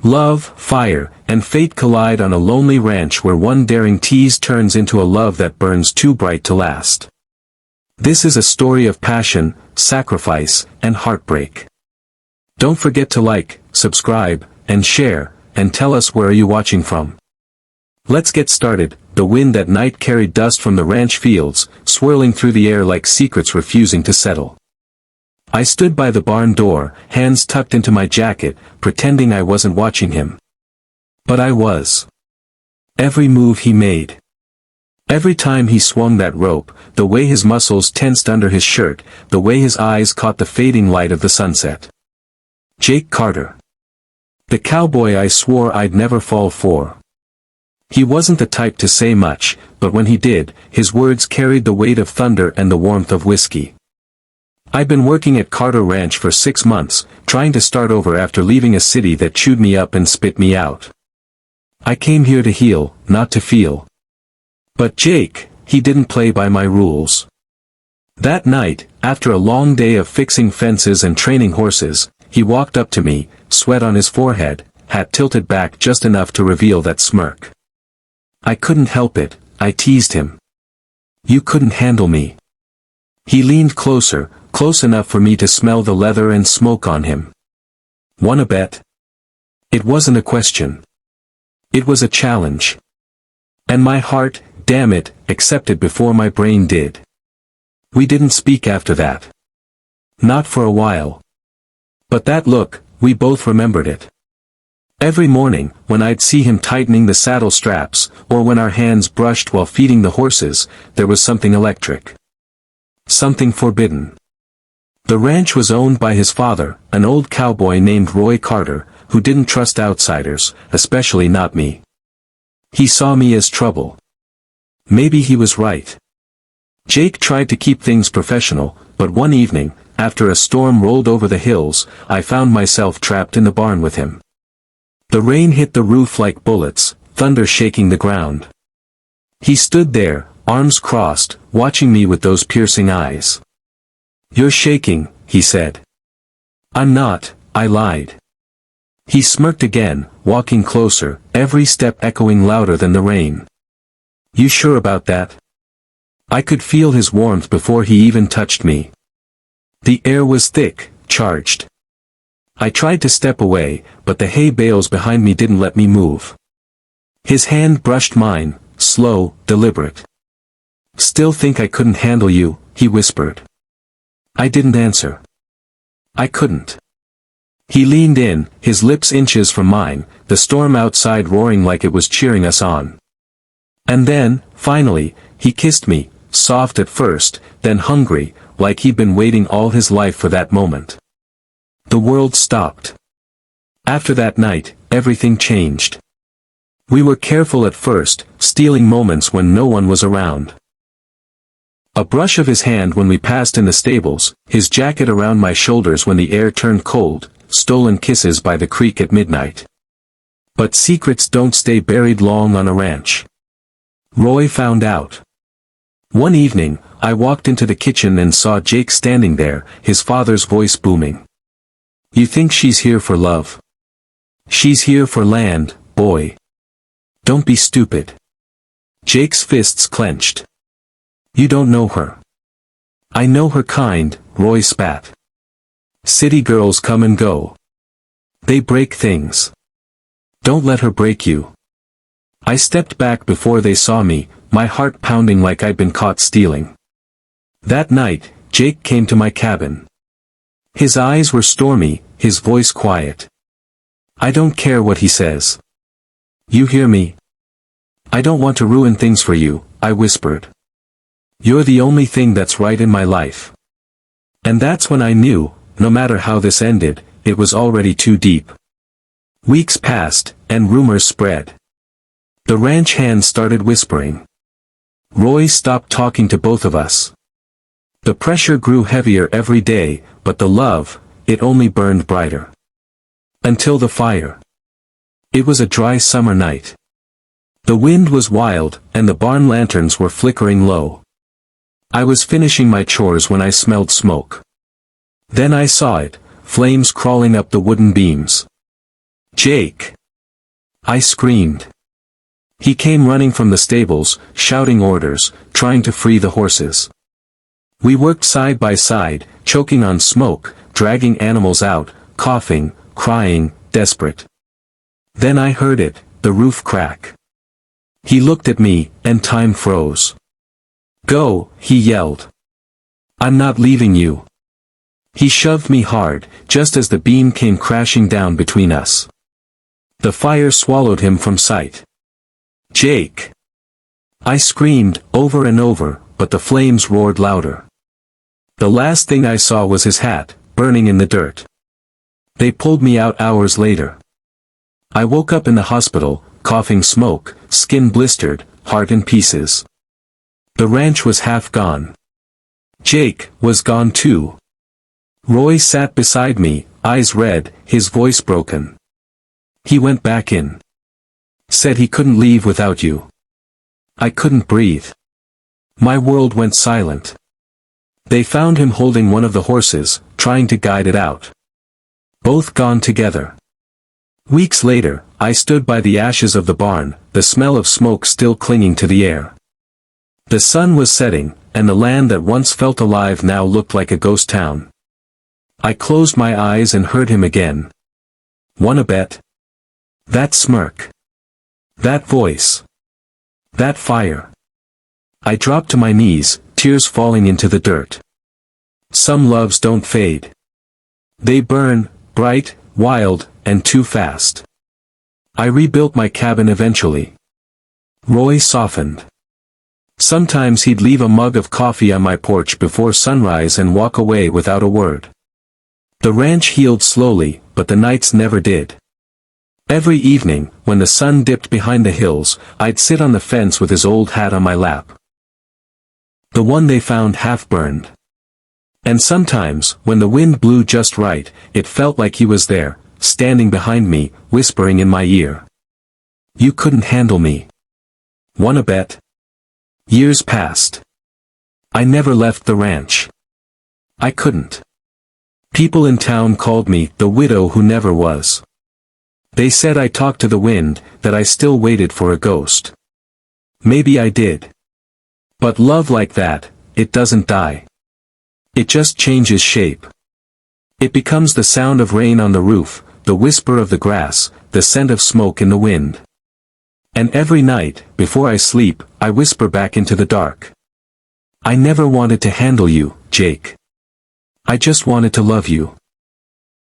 Love, fire, and fate collide on a lonely ranch where one daring tease turns into a love that burns too bright to last. This is a story of passion, sacrifice, and heartbreak. Don't forget to like, subscribe, and share, and tell us where are you watching from. Let's get started. The wind that night carried dust from the ranch fields, swirling through the air like secrets refusing to settle. I stood by the barn door, hands tucked into my jacket, pretending I wasn't watching him. But I was. Every move he made. Every time he swung that rope, the way his muscles tensed under his shirt, the way his eyes caught the fading light of the sunset. Jake Carter. The cowboy I swore I'd never fall for. He wasn't the type to say much, but when he did, his words carried the weight of thunder and the warmth of whiskey. I'd been working at Carter Ranch for 6 months, trying to start over after leaving a city that chewed me up and spit me out. I came here to heal, not to feel. But Jake, he didn't play by my rules. That night, after a long day of fixing fences and training horses, he walked up to me, sweat on his forehead, hat tilted back just enough to reveal that smirk. I couldn't help it, I teased him. You couldn't handle me. He leaned closer, close enough for me to smell the leather and smoke on him. Wanna bet? It wasn't a question. It was a challenge. And my heart, damn it, accepted before my brain did. We didn't speak after that. Not for a while. But that look, we both remembered it. Every morning, when I'd see him tightening the saddle straps, or when our hands brushed while feeding the horses, there was something electric. Something forbidden. The ranch was owned by his father, an old cowboy named Roy Carter, who didn't trust outsiders, especially not me. He saw me as trouble. Maybe he was right. Jake tried to keep things professional, but one evening, after a storm rolled over the hills, I found myself trapped in the barn with him. The rain hit the roof like bullets, thunder shaking the ground. He stood there, arms crossed, watching me with those piercing eyes. You're shaking, he said. I'm not, I lied. He smirked again, walking closer, every step echoing louder than the rain. You sure about that? I could feel his warmth before he even touched me. The air was thick, charged. I tried to step away, but the hay bales behind me didn't let me move. His hand brushed mine, slow, deliberate. Still think I couldn't handle you, he whispered. I didn't answer. I couldn't. He leaned in, his lips inches from mine, the storm outside roaring like it was cheering us on. And then, finally, he kissed me, soft at first, then hungry, like he'd been waiting all his life for that moment. The world stopped. After that night, everything changed. We were careful at first, stealing moments when no one was around. A brush of his hand when we passed in the stables, his jacket around my shoulders when the air turned cold, stolen kisses by the creek at midnight. But secrets don't stay buried long on a ranch. Roy found out. One evening, I walked into the kitchen and saw Jake standing there, his father's voice booming. You think she's here for love? She's here for land, boy. Don't be stupid. Jake's fists clenched. You don't know her. I know her kind, Roy spat. City girls come and go. They break things. Don't let her break you. I stepped back before they saw me, my heart pounding like I'd been caught stealing. That night, Jake came to my cabin. His eyes were stormy, his voice quiet. I don't care what he says. You hear me? I don't want to ruin things for you, I whispered. You're the only thing that's right in my life. And that's when I knew, no matter how this ended, it was already too deep. Weeks passed, and rumors spread. The ranch hands started whispering. Roy stopped talking to both of us. The pressure grew heavier every day, but the love, it only burned brighter. Until the fire. It was a dry summer night. The wind was wild, and the barn lanterns were flickering low. I was finishing my chores when I smelled smoke. Then I saw it, flames crawling up the wooden beams. "Jake!" I screamed. He came running from the stables, shouting orders, trying to free the horses. We worked side by side, choking on smoke, dragging animals out, coughing, crying, desperate. Then I heard it, the roof crack. He looked at me, and time froze. "Go," he yelled. "I'm not leaving you." He shoved me hard, just as the beam came crashing down between us. The fire swallowed him from sight. "Jake!" I screamed, over and over, but the flames roared louder. The last thing I saw was his hat, burning in the dirt. They pulled me out hours later. I woke up in the hospital, coughing smoke, skin blistered, heart in pieces. The ranch was half gone. Jake was gone too. Roy sat beside me, eyes red, his voice broken. He went back in. Said he couldn't leave without you. I couldn't breathe. My world went silent. They found him holding one of the horses, trying to guide it out. Both gone together. Weeks later, I stood by the ashes of the barn, the smell of smoke still clinging to the air. The sun was setting, and the land that once felt alive now looked like a ghost town. I closed my eyes and heard him again. "Wanna bet?" That smirk. That voice. That fire. I dropped to my knees, tears falling into the dirt. Some loves don't fade. They burn, bright, wild, and too fast. I rebuilt my cabin eventually. Roy softened. Sometimes he'd leave a mug of coffee on my porch before sunrise and walk away without a word. The ranch healed slowly, but the nights never did. Every evening, when the sun dipped behind the hills, I'd sit on the fence with his old hat on my lap. The one they found half-burned. And sometimes, when the wind blew just right, it felt like he was there, standing behind me, whispering in my ear. "You couldn't handle me. Wanna bet?" Years passed. I never left the ranch. I couldn't. People in town called me the widow who never was. They said I talked to the wind, that I still waited for a ghost. Maybe I did. But love like that, it doesn't die. It just changes shape. It becomes the sound of rain on the roof, the whisper of the grass, the scent of smoke in the wind. And every night, before I sleep, I whisper back into the dark. "I never wanted to handle you, Jake. I just wanted to love you."